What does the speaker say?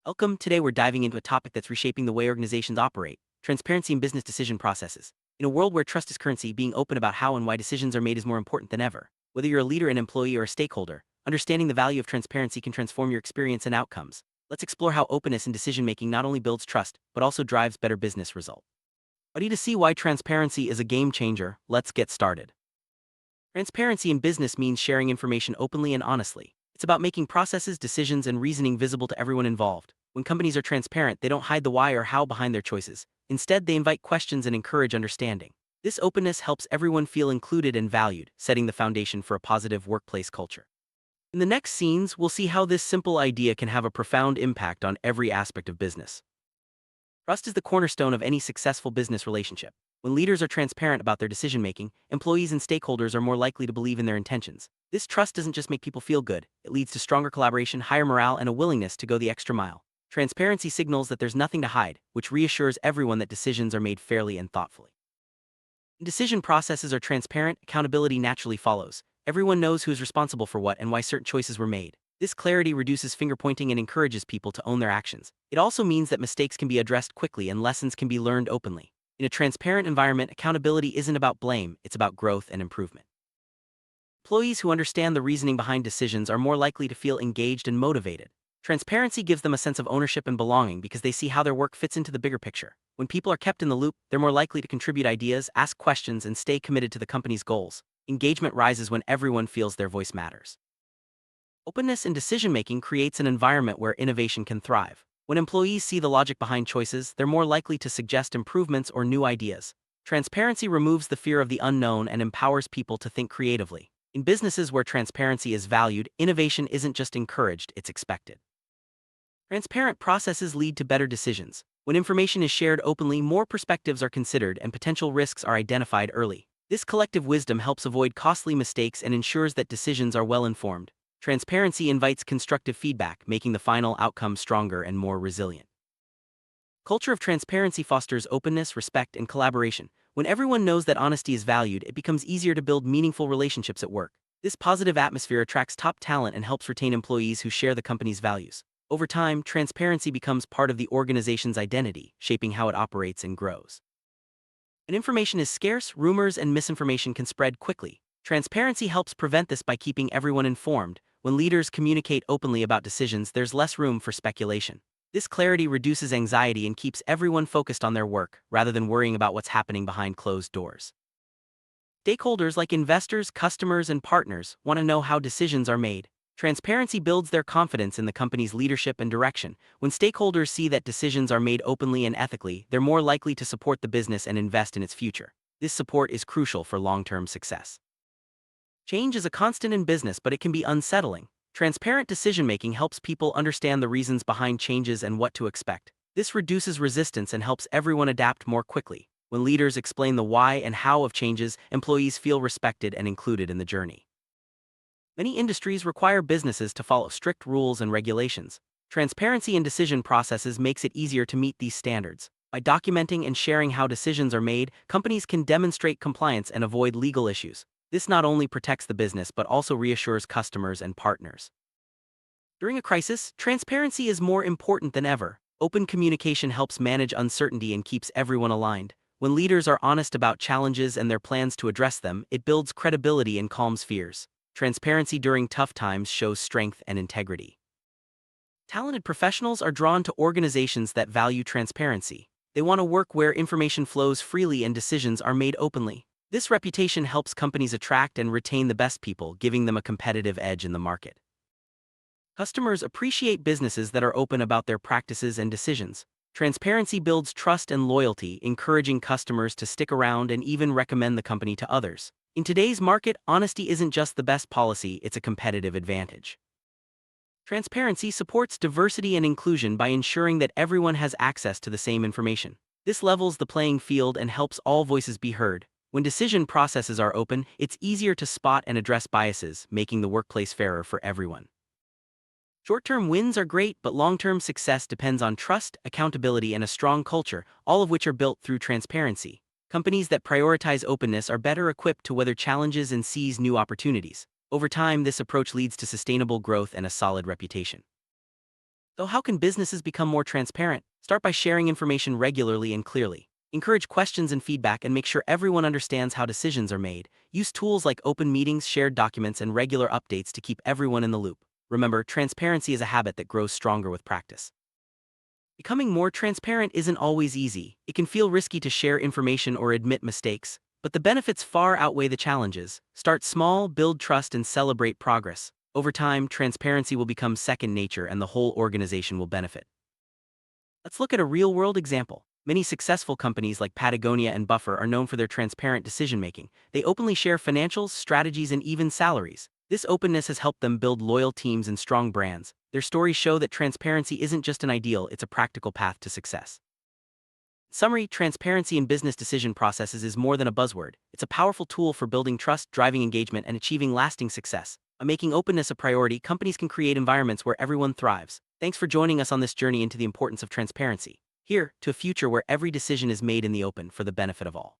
Welcome. Today we're diving into a topic that's reshaping the way organizations operate: transparency in business decision processes. In a world where trust is currency, being open about how and why decisions are made is more important than ever. Whether you're a leader, an employee, or a stakeholder, understanding the value of transparency can transform your experience and outcomes. Let's explore how openness in decision making not only builds trust, but also drives better business results. Ready to see why transparency is a game changer? Let's get started. Transparency in business means sharing information openly and honestly. It's about making processes, decisions, and reasoning visible to everyone involved. When companies are transparent, they don't hide the why or how behind their choices. Instead, they invite questions and encourage understanding. This openness helps everyone feel included and valued, setting the foundation for a positive workplace culture. In the next scenes, we'll see how this simple idea can have a profound impact on every aspect of business. Trust is the cornerstone of any successful business relationship. When leaders are transparent about their decision-making, employees and stakeholders are more likely to believe in their intentions. This trust doesn't just make people feel good, it leads to stronger collaboration, higher morale, and a willingness to go the extra mile. Transparency signals that there's nothing to hide, which reassures everyone that decisions are made fairly and thoughtfully. When decision processes are transparent, accountability naturally follows. Everyone knows who is responsible for what and why certain choices were made. This clarity reduces finger-pointing and encourages people to own their actions. It also means that mistakes can be addressed quickly and lessons can be learned openly. In a transparent environment, accountability isn't about blame, it's about growth and improvement. Employees who understand the reasoning behind decisions are more likely to feel engaged and motivated. Transparency gives them a sense of ownership and belonging because they see how their work fits into the bigger picture. When people are kept in the loop, they're more likely to contribute ideas, ask questions, and stay committed to the company's goals. Engagement rises when everyone feels their voice matters. Openness in decision-making creates an environment where innovation can thrive. When employees see the logic behind choices, they're more likely to suggest improvements or new ideas. Transparency removes the fear of the unknown and empowers people to think creatively. In businesses where transparency is valued, innovation isn't just encouraged, it's expected. Transparent processes lead to better decisions. When information is shared openly, more perspectives are considered and potential risks are identified early. This collective wisdom helps avoid costly mistakes and ensures that decisions are well informed. Transparency invites constructive feedback, making the final outcome stronger and more resilient. Culture of transparency fosters openness, respect, and collaboration. When everyone knows that honesty is valued, it becomes easier to build meaningful relationships at work. This positive atmosphere attracts top talent and helps retain employees who share the company's values. Over time, transparency becomes part of the organization's identity, shaping how it operates and grows. When information is scarce, rumors and misinformation can spread quickly. Transparency helps prevent this by keeping everyone informed. When leaders communicate openly about decisions, there's less room for speculation. This clarity reduces anxiety and keeps everyone focused on their work, rather than worrying about what's happening behind closed doors. Stakeholders like investors, customers, and partners want to know how decisions are made. Transparency builds their confidence in the company's leadership and direction. When stakeholders see that decisions are made openly and ethically, they're more likely to support the business and invest in its future. This support is crucial for long-term success. Change is a constant in business, but it can be unsettling. Transparent decision-making helps people understand the reasons behind changes and what to expect. This reduces resistance and helps everyone adapt more quickly. When leaders explain the why and how of changes, employees feel respected and included in the journey. Many industries require businesses to follow strict rules and regulations. Transparency in decision processes makes it easier to meet these standards. By documenting and sharing how decisions are made, companies can demonstrate compliance and avoid legal issues. This not only protects the business but also reassures customers and partners. During a crisis, transparency is more important than ever. Open communication helps manage uncertainty and keeps everyone aligned. When leaders are honest about challenges and their plans to address them, it builds credibility and calms fears. Transparency during tough times shows strength and integrity. Talented professionals are drawn to organizations that value transparency. They want to work where information flows freely and decisions are made openly. This reputation helps companies attract and retain the best people, giving them a competitive edge in the market. Customers appreciate businesses that are open about their practices and decisions. Transparency builds trust and loyalty, encouraging customers to stick around and even recommend the company to others. In today's market, honesty isn't just the best policy, it's a competitive advantage. Transparency supports diversity and inclusion by ensuring that everyone has access to the same information. This levels the playing field and helps all voices be heard. When decision processes are open, it's easier to spot and address biases, making the workplace fairer for everyone. Short-term wins are great, but long-term success depends on trust, accountability, and a strong culture, all of which are built through transparency. Companies that prioritize openness are better equipped to weather challenges and seize new opportunities. Over time, this approach leads to sustainable growth and a solid reputation. So how can businesses become more transparent? Start by sharing information regularly and clearly. Encourage questions and feedback and make sure everyone understands how decisions are made. Use tools like open meetings, shared documents, and regular updates to keep everyone in the loop. Remember, transparency is a habit that grows stronger with practice. Becoming more transparent isn't always easy. It can feel risky to share information or admit mistakes, but the benefits far outweigh the challenges. Start small, build trust, and celebrate progress. Over time, transparency will become second nature and the whole organization will benefit. Let's look at a real-world example. Many successful companies like Patagonia and Buffer are known for their transparent decision-making. They openly share financials, strategies, and even salaries. This openness has helped them build loyal teams and strong brands. Their stories show that transparency isn't just an ideal, it's a practical path to success. Summary: transparency in business decision processes is more than a buzzword. It's a powerful tool for building trust, driving engagement, and achieving lasting success. By making openness a priority, companies can create environments where everyone thrives. Thanks for joining us on this journey into the importance of transparency. Here, to a future where every decision is made in the open for the benefit of all.